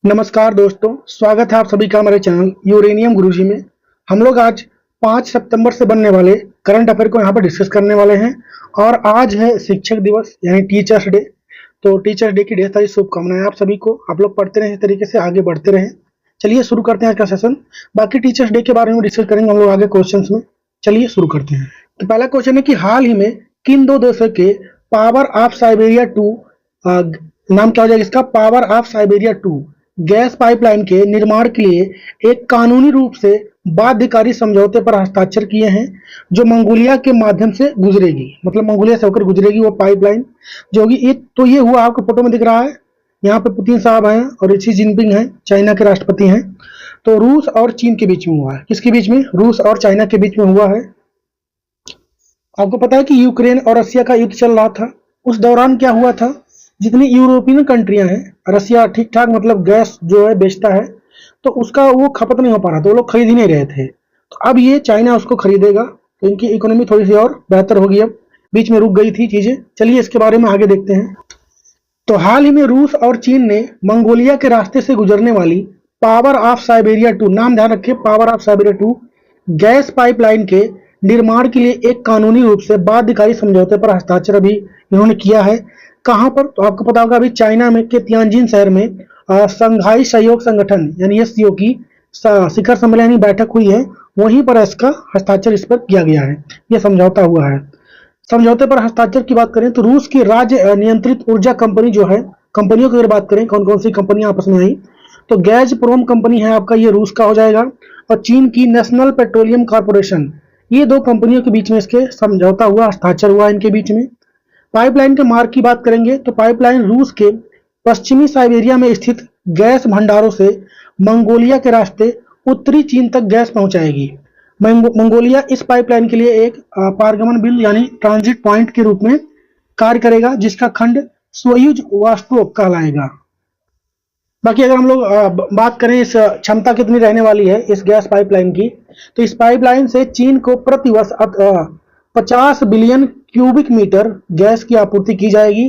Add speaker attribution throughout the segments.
Speaker 1: नमस्कार दोस्तों, स्वागत है आप सभी का हमारे चैनल यूरेनियम गुरुजी में। हम लोग आज 5 सितंबर से बनने वाले करंट अफेयर को यहाँ पर डिस्कस करने वाले हैं और आज है शिक्षक दिवस यानी टीचर्स डे। तो टीचर्स डे की ढेर सारी शुभकामनाएं आप सभी को। आप लोग पढ़ते रहें, इस तरीके से आगे बढ़ते रहें। चलिए शुरू करते हैं आज का सेशन। बाकी टीचर्स डे के बारे में डिस्कस करेंगे हम लोग आगे क्वेश्चन में। चलिए शुरू करते हैं। तो पहला क्वेश्चन है कि हाल ही में किन दो देशों के पावर ऑफ साइबेरिया 2 नाम क्या हो जाएगा इसका, power of Siberia 2 gas pipeline के निर्माण के लिए एक कानूनी रूप से बाध्यकारी समझौते पर हस्ताक्षर किए हैं, जो मंगोलिया के माध्यम से गुजरेगी। मतलब मंगोलिया से होकर गुजरेगी वो पाइपलाइन जो होगी। तो ये हुआ, आपको फोटो में दिख रहा है, यहाँ पे पुतिन साहब हैं और शी जिनपिंग हैं, चाइना के राष्ट्रपति हैं। तो रूस और चीन के बीच में हुआ है। किसके बीच में? रूस और चाइना के बीच में हुआ है। आपको पता है कि यूक्रेन और रसिया का युद्ध चल रहा था। उस दौरान क्या हुआ था, जितनी यूरोपियन कंट्रियां हैं, रसिया ठीक ठाक मतलब गैस जो है बेचता है, तो उसका वो खपत नहीं हो पा रहा, तो वो लोग खरीद ही नहीं रहे थे। तो अब ये चाइना उसको खरीदेगा, तो इनकी इकोनॉमी थोड़ी सी और बेहतर होगी। अब बीच में रुक गई थी चीजें। चलिए इसके बारे में आगे देखते हैं। तो हाल ही में रूस और चीन ने मंगोलिया के रास्ते से गुजरने वाली पावर ऑफ साइबेरिया 2, नाम ध्यान रखिए, power of Siberia 2 gas pipeline के निर्माण के लिए एक कानूनी रूप से बाध्यकारी समझौते पर हस्ताक्षर अभी इन्होंने किया है। कहां पर? तो आपको पता होगा अभी चाइना में के तियानजिन शहर में संघाई सहयोग संगठन यानी एससीओ की शिखर सम्मेलन बैठक हुई है। वहीं पर इसका हस्ताक्षर इस पर किया गया है, यह समझौता हुआ है। समझौते पर हस्ताक्षर की बात करें तो रूस की राज्य नियंत्रित ऊर्जा कंपनी जो है, कंपनियों की अगर बात करें कौन कौन सी कंपनियां आपस में आई, तो गैज़प्रोम कंपनी है आपका, ये रूस का हो जाएगा। और चीन की नेशनल पेट्रोलियम कॉर्पोरेशन, ये दो कंपनियों के बीच में इसके समझौता हुआ, हस्ताक्षर हुआ इनके बीच में। पाइपलाइन के मार्ग की बात करेंगे तो पाइपलाइन रूस के पश्चिमी साइबेरिया में स्थित गैस भंडारों से मंगोलिया के रास्ते उत्तरी चीन तक गैस पहुंचाएगी। मंगोलिया इस पाइपलाइन के लिए एक पारगमन बिंदु यानी ट्रांजिट पॉइंट के रूप में कार्य करेगा, जिसका खंड सोयुज वास्तोक कहलाएगा। बाकी अगर हम लोग बात करें इस क्षमता कितनी रहने वाली है इस गैस पाइपलाइन की, तो इस पाइपलाइन से चीन को प्रतिवर्ष 50 बिलियन क्यूबिक मीटर गैस की आपूर्ति की जाएगी।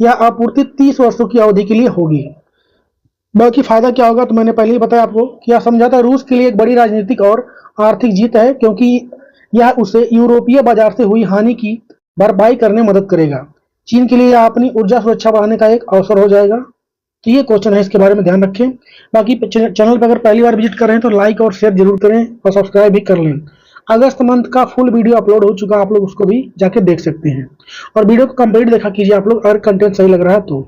Speaker 1: यह आपूर्ति 30 वर्षों की अवधि के लिए होगी। बाकी फायदा क्या होगा तो मैंने पहले ही बताया आपको कि यह समझौता रूस के लिए एक बड़ी राजनीतिक और आर्थिक जीत है, क्योंकि यह उसे यूरोपीय बाजार से हुई हानि की भरपाई करने में मदद करेगा। चीन के लिए यह अपनी ऊर्जा सुरक्षा बढ़ाने का एक अवसर हो जाएगा। तो ये क्वेश्चन है, इसके बारे में ध्यान रखें। बाकी चैनल पर अगर पहली बार विजिट कर रहे हैं तो लाइक और शेयर जरूर करें और सब्सक्राइब भी कर लें। अगस्त मंथ का फुल वीडियो अपलोड हो चुका है, आप लोग उसको भी जाके देख सकते हैं। और वीडियो को कंप्लीट देखा कीजिए आप लोग, अगर कंटेंट सही लग रहा है तो।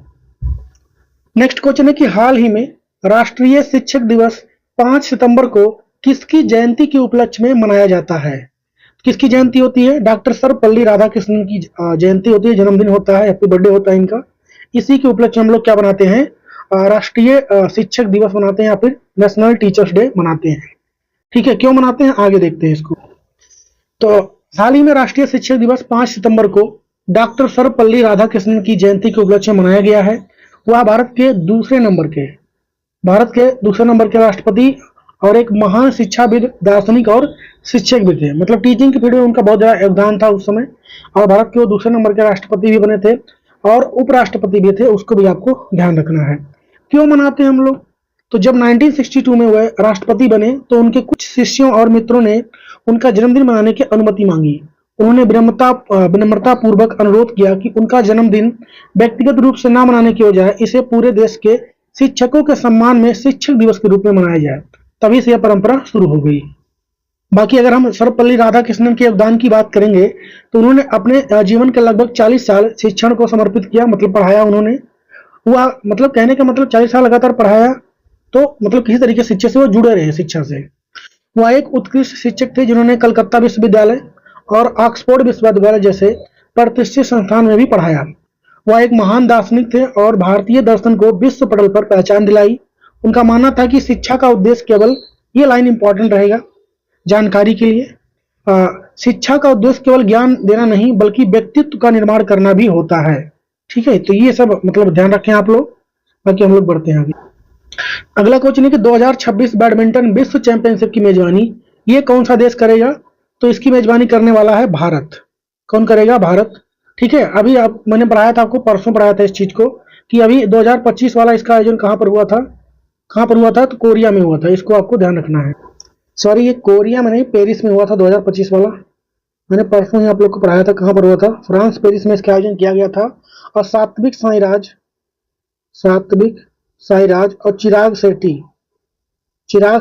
Speaker 1: नेक्स्ट क्वेश्चन है कि हाल ही में राष्ट्रीय शिक्षक दिवस 5 सितंबर को किसकी जयंती के उपलक्ष्य में मनाया जाता है? किसकी जयंती होती है? डॉक्टर सर्वपल्ली राधाकृष्णन की जयंती होती है, जन्मदिन होता है, हैप्पी बर्थडे होता है इनका। इसी के उपलक्ष्य हम लोग क्या बनाते हैं, राष्ट्रीय शिक्षक दिवस मनाते हैं या फिर नेशनल टीचर्स डे मनाते हैं। ठीक है, क्यों मनाते हैं आगे देखते हैं इसको। तो हाल ही में राष्ट्रीय शिक्षक दिवस 5 सितंबर को डॉक्टर सर्वपल्ली राधाकृष्णन की जयंती के उपलक्ष्य में मनाया गया है। वह भारत के दूसरे नंबर के राष्ट्रपति और एक महान शिक्षाविद, दार्शनिक और शिक्षक भी थे। मतलब टीचिंग की फील्ड में उनका बहुत ज्यादा योगदान था उस समय। और भारत के वो दूसरे नंबर के राष्ट्रपति भी बने थे और उपराष्ट्रपति भी थे, उसको भी आपको ध्यान रखना है। क्यों मनाते हैं हम लोग? तो जब 1962 में वह राष्ट्रपति बने तो उनके कुछ शिष्यों और मित्रों ने उनका जन्मदिन मनाने की अनुमति मांगी। उन्होंने विनम्रता पूर्वक अनुरोध किया कि उनका जन्मदिन व्यक्तिगत रूप से न मनाने की बजाय इसे पूरे देश के शिक्षकों के सम्मान में शिक्षक दिवस के रूप में मनाया जाए। तभी से यह परंपरा शुरू हो गई। बाकी अगर हम सर्वपल्ली राधाकृष्णन के योगदान की बात करेंगे तो उन्होंने अपने जीवन के लगभग 40 साल शिक्षण को समर्पित किया, मतलब पढ़ाया उन्होंने। वह मतलब कहने का मतलब 40 साल लगातार पढ़ाया, तो मतलब किसी तरीके शिक्षा से वो जुड़े रहे, शिक्षा से। वह एक उत्कृष्ट शिक्षक थे जिन्होंने कलकत्ता विश्वविद्यालय और ऑक्सफोर्ड विश्वविद्यालय जैसे प्रतिष्ठित संस्थान में भी पढ़ाया। वह एक महान दार्शनिक थे और भारतीय दर्शन को विश्व पटल पर पहचान दिलाई। उनका मानना था कि शिक्षा का उद्देश्य केवल, ये लाइन इंपॉर्टेंट रहेगा जानकारी के लिए, शिक्षा का उद्देश्य केवल ज्ञान देना नहीं बल्कि व्यक्तित्व का निर्माण करना भी होता है। ठीक है, तो ये सब मतलब ध्यान रखें आप लोग। बाकी हम लोग बढ़ते हैं आगे। अगला क्वेश्चन है कि 2026 बैडमिंटन विश्व चैंपियनशिप की मेजबानी ये कौन सा देश करेगा? तो इसकी मेजबानी करने वाला है भारत। कौन करेगा? भारत। ठीक है, अभी मैंने पढ़ाया था आपको, परसों पढ़ाया था इस चीज को कि अभी 2025 वाला इसका आयोजन कहां पर हुआ था, कहाँ पर हुआ था? तो कोरिया में हुआ था, इसको आपको ध्यान रखना है। सॉरी, ये कोरिया में नहीं, पेरिस में हुआ था 2025 वाला। मैंने परसों ही आप लोग को पढ़ाया था कहाँ पर हुआ था, फ्रांस पेरिस में इसका आयोजन किया गया था। और सात्विक साईराज और चिराग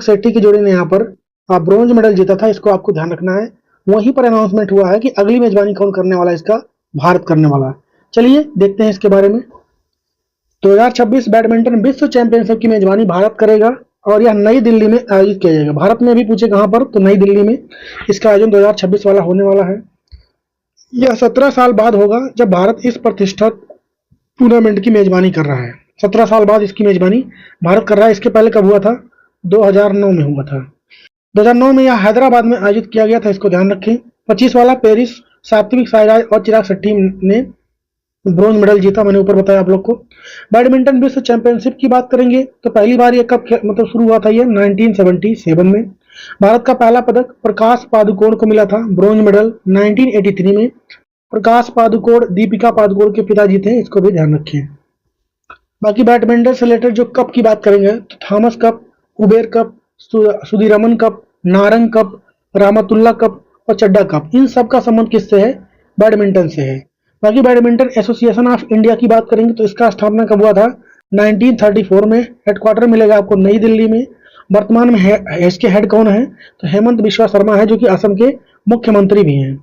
Speaker 1: शेट्टी की जोड़ी ने यहाँ पर ब्रोंज मेडल जीता था, इसको आपको ध्यान रखना है। वहीं पर अनाउंसमेंट हुआ है कि अगली मेजबानी कौन करने वाला है, इसका भारत करने वाला है। चलिए देखते हैं इसके बारे में। 2026 बैडमिंटन विश्व चैंपियनशिप की मेजबानी भारत करेगा और यह नई दिल्ली में आयोजित किया जाएगा। भारत में भी पूछे कहां पर, तो नई दिल्ली में इसका आयोजन 2026 वाला होने वाला है। यह 17 साल बाद होगा जब भारत इस प्रतिष्ठित टूर्नामेंट की मेजबानी कर रहा है। 17 साल बाद इसकी मेजबानी भारत कर रहा है। इसके पहले कब हुआ था? 2009 में हुआ था। 2009 में यह हैदराबाद में आयोजित किया गया था, इसको ध्यान रखें। 25 वाला पेरिस, सात्विक साईराज और चिराग शेट्टी ने ब्रोंज मेडल जीता, मैंने ऊपर बताया आप लोग को। बैडमिंटन विश्व चैंपियनशिप की बात करेंगे तो पहली बार ये कब मतलब शुरू हुआ था? ये 1977 में। भारत का पहला पदक प्रकाश पादुकोण को मिला था, ब्रोंज मेडल 1983 में। प्रकाश पादुकोण दीपिका पादुकोण के पिताजी थे, इसको भी ध्यान रखें। बाकी बैडमिंटन से रिलेटेड जो कप की बात करेंगे तो Thomas cup, Uber cup, Sudirman cup, Narang cup, Rahimtoola cup और चड्डा कप, इन सब का संबंध किससे है? बैडमिंटन से है। बाकी बैडमिंटन एसोसिएशन ऑफ इंडिया की बात करेंगे तो इसका स्थापना कब हुआ था? 1934 में। हेडक्वार्टर मिलेगा आपको नई दिल्ली में। वर्तमान में इसके हेड कौन है? तो हेमंत बिश्वा शर्मा है, जो कि असम के मुख्यमंत्री भी हैं।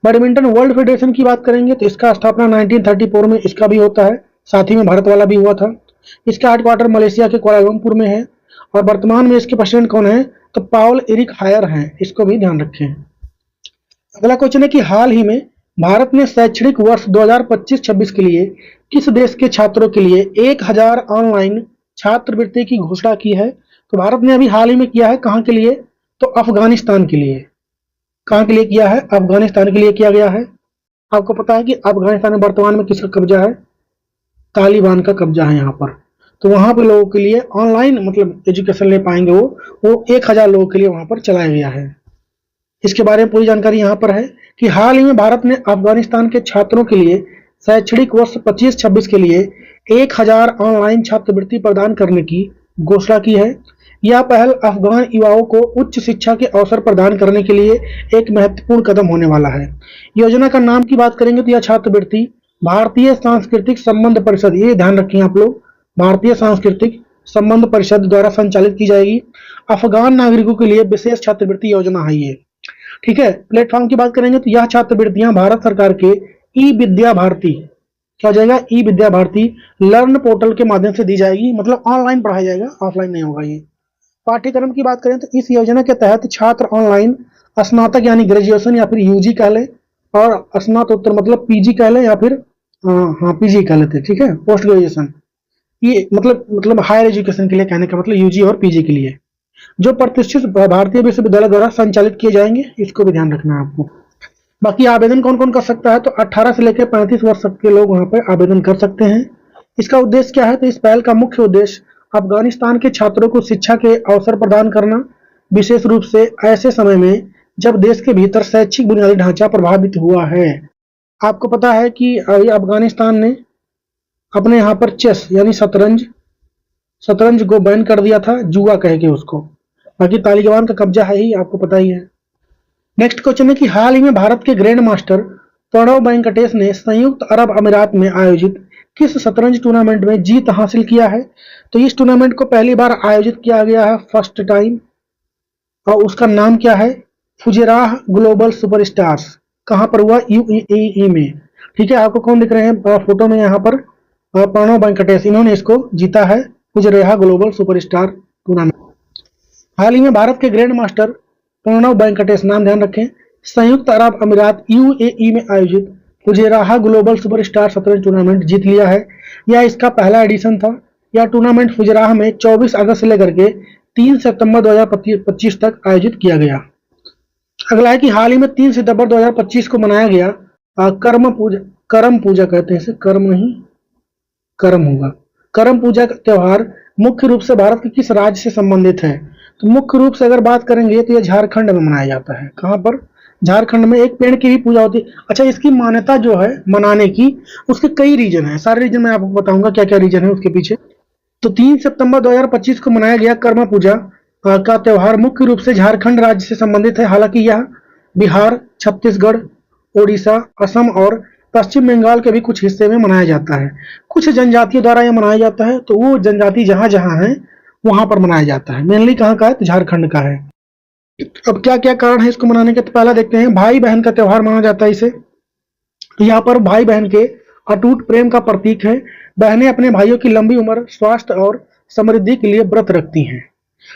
Speaker 1: बैडमिंटन वर्ल्ड फेडरेशन की बात करेंगे तो इसका स्थापना 1934 में इसका भी होता है, साथ ही में भारत वाला भी हुआ था। इसका हेडक्वार्टर मलेशिया के कुआलालंपुर में है और वर्तमान में इसके प्रेसिडेंट कौन है? तो पाउल एरिक हायर हैं, इसको भी ध्यान रखें। अगला क्वेश्चन है कि हाल ही में भारत ने शैक्षणिक वर्ष 2025-26 के लिए किस देश के छात्रों के लिए 1000 ऑनलाइन छात्रवृत्ति की घोषणा की है? तो भारत ने अभी हाल ही में किया है, कहां के लिए? तो अफगानिस्तान के लिए। कहां के लिए किया है? अफगानिस्तान के लिए किया गया है। आपको पता है कि अफगानिस्तान में वर्तमान में किसका कब्जा है? तालिबान का कब्जा है यहाँ पर। तो वहां पे लोगों के लिए ऑनलाइन मतलब एजुकेशन ले पाएंगे वो 1000 लोगों के लिए वहां पर चलाया गया है। इसके बारे में पूरी जानकारी यहाँ पर है कि हाल ही में भारत ने अफगानिस्तान के छात्रों के लिए शैक्षणिक वर्ष 25-26 के लिए 1000 ऑनलाइन छात्रवृत्ति प्रदान करने की घोषणा की है। यह पहल अफगान युवाओं को उच्च शिक्षा के अवसर प्रदान करने के लिए एक महत्वपूर्ण कदम होने वाला है। योजना का नाम की बात करेंगे तो यह छात्रवृत्ति भारतीय सांस्कृतिक संबंध परिषद, ये ध्यान रखें आप लोग, भारतीय सांस्कृतिक संबंध परिषद द्वारा संचालित की जाएगी। अफगान नागरिकों के लिए विशेष छात्रवृत्ति योजना है ये, ठीक है। प्लेटफॉर्म की बात करेंगे तो यह छात्रवृत्तियां भारत सरकार के ई विद्या भारती, क्या हो जाएगा? ई विद्या भारती लर्न पोर्टल के माध्यम से दी जाएगी, मतलब ऑनलाइन पढ़ाया जाएगा, ऑफलाइन नहीं होगा ये। पाठ्यक्रम की बात करें तो इस योजना के तहत छात्र ऑनलाइन स्नातक यानी ग्रेजुएशन या फिर यूजी कह लें और स्नातकोत्तर मतलब पीजी कह लें या फिर पीजी कह लेते, ठीक है, पोस्ट ग्रेजुएशन, ये मतलब हायर एजुकेशन के लिए कहने का मतलब यूजी और पीजी के लिए, जो प्रतिष्ठित भारतीय विश्वविद्यालय द्वारा संचालित किए जाएंगे, इसको भी ध्यान रखना है आपको। बाकी आवेदन कौन कौन कर सकता है? तो 18 से लेकर 35 वर्ष तक के लोग वहां पर आवेदन कर सकते हैं। इसका उद्देश्य क्या है? तो इस पहल का मुख्य उद्देश्य अफगानिस्तान के छात्रों को शिक्षा के अवसर प्रदान करना, विशेष रूप से ऐसे समय में जब देश के भीतर शैक्षिक बुनियादी ढांचा प्रभावित हुआ है। आपको पता है कि अभी अफगानिस्तान ने अपने यहाँ पर चेस यानी शतरंज को बैन कर दिया था, जुआ कह के उसको। बाकी तालिबान का कब्जा है ही, आपको पता ही है। नेक्स्ट क्वेश्चन है कि हाल ही में भारत के ग्रैंड मास्टर प्रणव वेंकटेश ने संयुक्त अरब अमीरात में आयोजित किस शतरंज टूर्नामेंट में जीत हासिल किया है? तो इस टूर्नामेंट को पहली बार आयोजित किया गया है, फर्स्ट टाइम, और उसका नाम क्या है? फुजेराह ग्लोबल सुपरस्टार्स। कहां पर हुआ? यूएई में, ठीक है। आपको कौन दिख रहे हैं फोटो में? यहाँ पर प्रणव वेंकटेश, इन्होंने इसको जीता है, फुजेराह ग्लोबल सुपरस्टार टूर्नामेंट। हाल ही में भारत के ग्रैंड मास्टर प्रणव वेंकटेश, नाम ध्यान रखें, संयुक्त अरब अमीरात यूएई में आयोजित फुजेराह ग्लोबल सुपरस्टार शतरंज टूर्नामेंट जीत लिया है। यह इसका पहला एडिशन था। यह टूर्नामेंट फुजेराह में 24 अगस्त से लेकर के 3 सितंबर 2025 तक आयोजित किया गया। अगला है कि हाल ही में 3 सितंबर 2025 को मनाया गया करम पूजा कहते हैं इसे, कर्म नहीं करम होगा। करम पूजा का त्योहार मुख्य रूप से भारत के किस राज्य से संबंधित है? तो मुख्य रूप से अगर बात करेंगे तो यह झारखंड में मनाया जाता है। कहां पर? झारखंड में। एक पेड़ की भी पूजा होती है। अच्छा, इसकी मान्यता जो है मनाने की, उसके कई रीजन है, सारे रीजन मैं आपको बताऊंगा क्या क्या रीजन है उसके पीछे। तो 3 सितंबर 2025 को मनाया गया कर्मा पूजा का त्यौहार मुख्य रूप से झारखंड राज्य से संबंधित है। हालांकि यह बिहार, छत्तीसगढ़, ओडिशा, असम और पश्चिम बंगाल के भी कुछ हिस्से में मनाया जाता है। कुछ जनजातियों द्वारा यह मनाया जाता है, तो वो जनजाति जहां जहां है वहां पर मनाया जाता है। मेनली कहाँ का है, तो झारखंड का है। अब क्या क्या कारण है इसको मनाने के, तो पहला देखते हैं। भाई बहन का त्यौहार माना जाता है इसे। यहाँ पर भाई बहन के अटूट प्रेम का प्रतीक है। बहनें अपने भाइयों की लंबी उम्र, स्वास्थ्य और समृद्धि के लिए व्रत रखती हैं।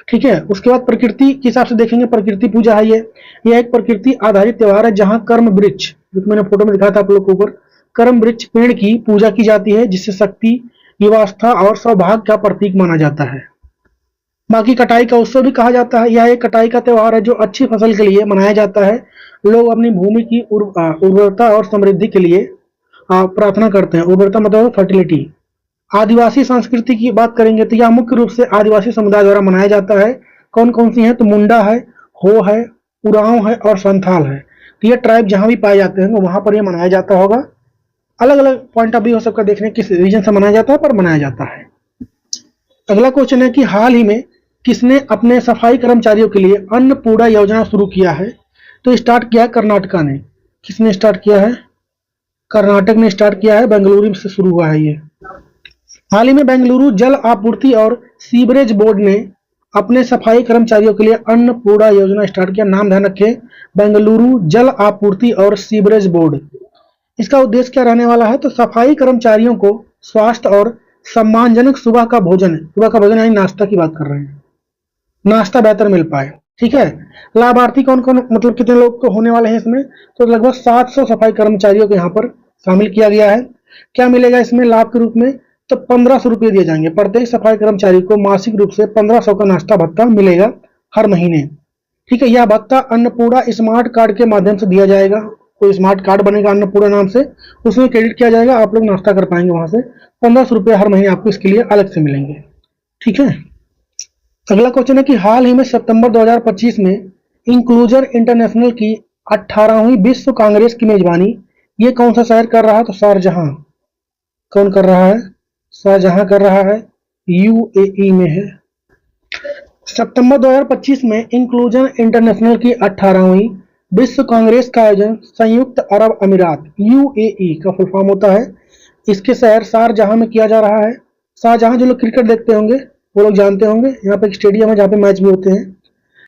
Speaker 1: ठीक है। उसके बाद प्रकृति के हिसाब से देखेंगे, प्रकृति पूजा है यह एक प्रकृति आधारित त्योहार है जहां कर्म वृक्ष, जो मैंने फोटो में दिखाया था आप लोग को ऊपर, कर्म वृक्ष पेड़ की पूजा की जाती है, जिससे शक्ति, युवावस्था और सौभाग्य का प्रतीक माना जाता है। बाकी कटाई का उत्सव भी कहा जाता है। यह एक कटाई का त्योहार है जो अच्छी फसल के लिए मनाया जाता है। लोग अपनी भूमि की उर्वरता और समृद्धि के लिए प्रार्थना करते हैं। उर्वरता मतलब फर्टिलिटी। आदिवासी संस्कृति की बात करेंगे तो यह मुख्य रूप से आदिवासी समुदाय द्वारा मनाया जाता है। कौन कौन सी है, तो मुंडा है, हो है, उरांव है और संथाल है। तो ये ट्राइब जहां भी पाए जाते हैं वहां पर यह मनाया जाता होगा। अलग अलग पॉइंट ऑफ व्यू हो सकता है देखने किस रीजन से मनाया जाता है, पर मनाया जाता है। अगला क्वेश्चन है कि हाल ही में किसने अपने सफाई कर्मचारियों के लिए अन्नपूर्णा योजना शुरू किया है, तो स्टार्ट किया है कर्नाटका ने। किसने स्टार्ट किया है, कर्नाटक ने स्टार्ट किया है। बेंगलुरु से शुरू हुआ है ये। हाल ही में बेंगलुरु जल आपूर्ति और सीवरेज बोर्ड ने अपने सफाई कर्मचारियों के लिए अन्नपूर्णा योजना स्टार्ट किया। नाम ध्यान रखें, बेंगलुरु जल आपूर्ति और सीवरेज बोर्ड। इसका उद्देश्य क्या रहने वाला है, तो सफाई कर्मचारियों को स्वास्थ्य और सम्मानजनक सुबह का भोजन यानी नाश्ता की बात कर रहे हैं, नाश्ता बेहतर मिल पाए। ठीक है। लाभार्थी कौन कौन, मतलब कितने लोग को होने वाले हैं इसमें, तो लगभग 700 सफाई कर्मचारियों को यहाँ पर शामिल किया गया है। क्या मिलेगा इसमें लाभ के रूप में, तो 1500 रुपये दिए जाएंगे। प्रत्येक सफाई कर्मचारी को मासिक रूप से 1500 का नाश्ता भत्ता मिलेगा हर महीने। ठीक है। यह भत्ता अन्नपूर्णा स्मार्ट कार्ड के माध्यम से दिया जाएगा। कोई स्मार्ट कार्ड बनेगा अन्नपूर्णा नाम से, उसमें क्रेडिट किया जाएगा, आप लोग नाश्ता कर पाएंगे वहां से। 1500 रुपये हर महीने आपको इसके लिए अलग से मिलेंगे। ठीक है। अगला क्वेश्चन है कि हाल ही में सितंबर 2025 में इंक्लूजन इंटरनेशनल की 18वीं विश्व कांग्रेस की मेजबानी ये कौन सा शहर कर रहा है, तो शारजहां। कौन कर रहा है, शारजहां कर रहा है, यूएई में है। सितंबर 2025 में इंक्लूजन इंटरनेशनल की 18वीं विश्व कांग्रेस का आयोजन संयुक्त अरब अमीरात यूएई का फुल फॉर्म होता है, इसके शहर शारजहां में किया जा रहा है। शारजहां जो लोग क्रिकेट देखते होंगे वो लोग जानते होंगे, यहाँ पे एक स्टेडियम है जहाँ पे मैच भी होते हैं।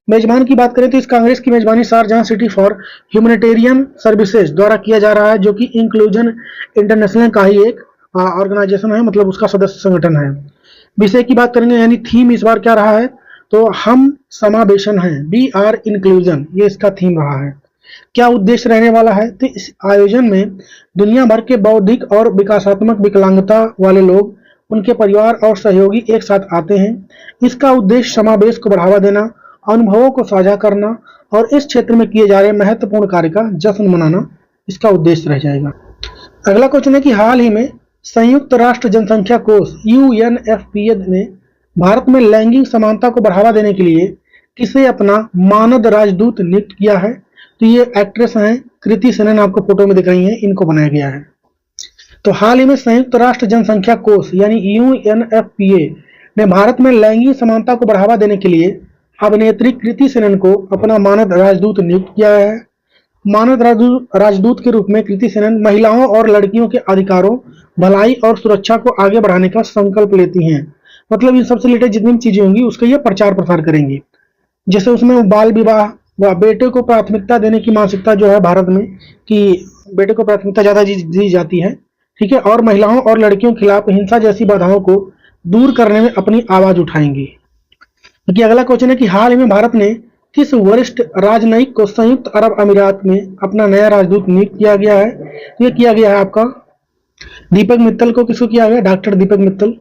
Speaker 1: मेजबान की बात करें तो इस कांग्रेस की मेजबानी शारजहां सिटी फॉर ह्यूमैनिटेरियन सर्विसेज द्वारा किया जा रहा है, जो कि इंक्लूजन इंटरनेशनल का ही एक ऑर्गेनाइजेशन है, मतलब उसका सदस्य संगठन है। विषय की बात करेंगे यानी थीम इस बार क्या रहा है, तो हम समावेशन है, वी आर इंक्लूजन, ये इसका थीम रहा है। क्या उद्देश्य रहने वाला है, तो इस आयोजन में दुनिया भर के बौद्धिक और विकासात्मक विकलांगता वाले लोग, उनके परिवार और सहयोगी एक साथ आते हैं। इसका उद्देश्य समावेश को बढ़ावा देना, अनुभवों को साझा करना और इस क्षेत्र में किए जा रहे महत्वपूर्ण कार्य का जश्न मनाना इसका उद्देश्य रह जाएगा। अगला क्वेश्चन है कि हाल ही में संयुक्त राष्ट्र जनसंख्या कोष यूएनएफपीए ने भारत में लैंगिक समानता को बढ़ावा देने के लिए किसे अपना मानद राजदूत नियुक्त किया है, तो ये एक्ट्रेस हैं कृति सेनन, आपको फोटो में दिख रही हैं, इनको बनाया गया है। तो हाल ही में संयुक्त राष्ट्र जनसंख्या कोष यानी यूएनएफपीए ने भारत में लैंगिक समानता को बढ़ावा देने के लिए अभिनेत्री कृति सेनन को अपना मानद राजदूत नियुक्त किया है। मानद राजदूत के रूप में कृति सेनन महिलाओं और लड़कियों के अधिकारों, भलाई और सुरक्षा को आगे बढ़ाने का संकल्प लेती हैं। मतलब इन सबसे रिलेटेड जितनी भी चीजें होंगी उसका ये प्रचार प्रसार करेंगी। जैसे उसमें बाल विवाह व बेटे को प्राथमिकता देने की मानसिकता जो है भारत में, कि बेटे को प्राथमिकता ज्यादा दी जाती है। ठीक है। और महिलाओं और लड़कियों के खिलाफ हिंसा जैसी बाधाओं को दूर करने में अपनी आवाज उठाएंगी। क्योंकि अगला क्वेश्चन है कि हाल ही में भारत ने किस वरिष्ठ राजनयिक को संयुक्त अरब अमीरात में अपना नया राजदूत नियुक्त किया गया है, ये किया गया है आपका दीपक मित्तल को। किसको किया गया, डॉक्टर दीपक मित्तल।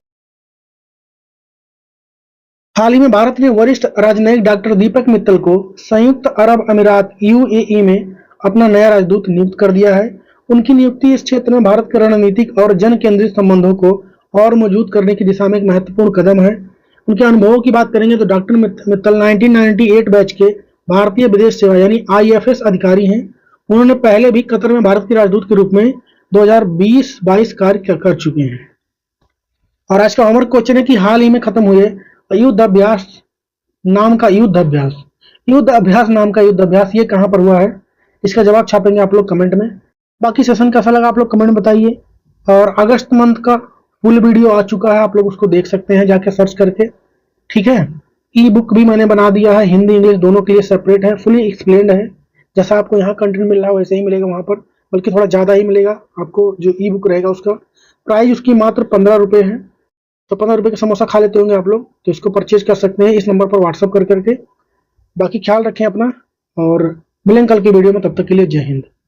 Speaker 1: हाल ही में भारत ने वरिष्ठ राजनयिक डॉक्टर दीपक मित्तल को संयुक्त अरब अमीरात यूएई में अपना नया राजदूत नियुक्त कर दिया है। उनकी नियुक्ति इस क्षेत्र में भारत के रणनीतिक और जन केंद्रित संबंधों को और मजबूत करने की दिशा में एक महत्वपूर्ण कदम है। उनके अनुभवों की बात करेंगे तो डॉक्टर मित्तल 1998 बैच के भारतीय विदेश सेवा यानी आईएफएस अधिकारी हैं। उन्होंने पहले भी कतर में भारत के राजदूत के रूप में 2020-22 कार्य कर चुके हैं। और आज का होमवर्क क्वेश्चन है कि हाल ही में खत्म हुए युद्ध अभ्यास नाम का युद्ध अभ्यास नाम का युद्ध अभ्यास ये कहाँ पर हुआ है? इसका जवाब छापेंगे आप लोग कमेंट में। बाकी सेशन कैसा लगा आप लोग कमेंट में बताइए। और अगस्त मंथ का फुल वीडियो आ चुका है, आप लोग उसको देख सकते हैं जाके सर्च करके, ठीक है। ई बुक भी मैंने बना दिया है, हिंदी इंग्लिश दोनों के लिए सेपरेट है, फुली एक्सप्लेन्ड है। जैसा आपको यहाँ कंटेंट मिल रहा है वैसे ही मिलेगा वहाँ पर, बल्कि थोड़ा ज़्यादा ही मिलेगा आपको। जो ई बुक रहेगा उसका प्राइस उसकी मात्र 15 रुपये है। तो 15 रुपये का समोसा खा लेते होंगे आप लोग, तो इसको परचेज कर सकते हैं इस नंबर पर व्हाट्सअप कर करके। बाकी ख्याल रखें अपना और मिलेंगे कल की वीडियो में, तब तक के लिए जय हिंद।